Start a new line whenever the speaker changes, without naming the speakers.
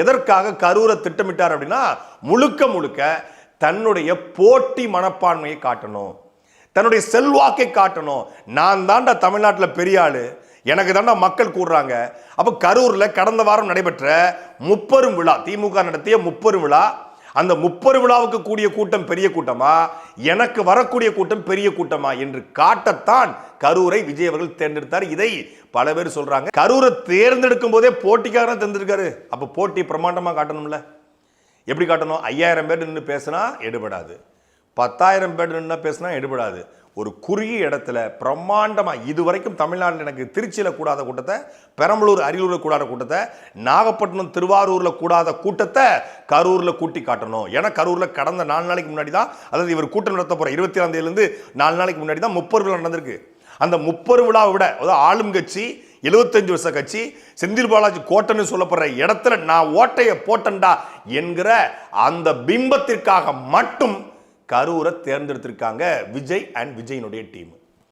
எதற்காக கரூரை திட்டமிட்டார் அப்படின்னா முழுக்க முழுக்க தன்னுடைய போட்டி மனப்பான்மையை காட்டணும், தன்னுடைய செல்வாக்கை காட்டணும். நான் தாண்டா தமிழ்நாட்டில் பெரிய ஆளு, எனக்கு தாண்டா மக்கள் கூடுறாங்க. அப்ப கரூர்ல கடந்த வாரம் நடைபெற்ற முப்பெரும் விழா, திமுக நடத்திய முப்பெரும் விழா, அந்த முப்பெரும் விழாவுக்கு கூடிய கூட்டம் பெரிய கூட்டமா, எனக்கு வரக்கூடிய கூட்டம் பெரிய கூட்டமா என்று காட்டத்தான் கரூரை விஜய் அவர்கள் தேர்ந்தெடுத்தார். இதை பல பேர் சொல்றாங்க. கரூரை தேர்ந்தெடுக்கும் போதே போட்டிக்காக தேர்ந்தெடுக்காரு. அப்ப போட்டி பிரமாண்டமா காட்டணும்ல. எப்படி காட்டணும்? 5000 பேர் நின்று பேசினா எடுபடாது, 10,000 பேர் நின்று பேசினா எடுபடாது. ஒரு குறுகிய இடத்துல பிரம்மாண்டமா, இதுவரைக்கும் தமிழ்நாட்டில் எனக்கு திருச்சியில் கூடாத கூட்டத்தை, பெரம்பலூர் அரியலூரில் கூடாத கூட்டத்தை, நாகப்பட்டினம் திருவாரூரில் கூடாத கூட்டத்தை கரூரில் கூட்டி காட்டணும். ஏன்னா கரூரில் கடந்த 4 நாளைக்கு முன்னாடி தான், அதாவது இவர் கூட்டம் நடத்த போகிற 27ஆம் தேதியிலிருந்து 4 நாளைக்கு முன்னாடி தான் முப்பெரும் விழா நடந்திருக்கு. அந்த முப்பெரும் விழாவை விட, அதாவது ஆளும் கட்சி 75 வருஷ கட்சி செந்தில் பாலாஜி கோட்டைன்னு சொல்லப்படுற இடத்துல நான் ஓட்டையை போட்டண்டா என்கிற அந்த பிம்பத்திற்காக மட்டும் கரூரை தேர்ந்தெடுத்திருக்காங்க விஜய் அண்ட் விஜயினுடைய டீம்.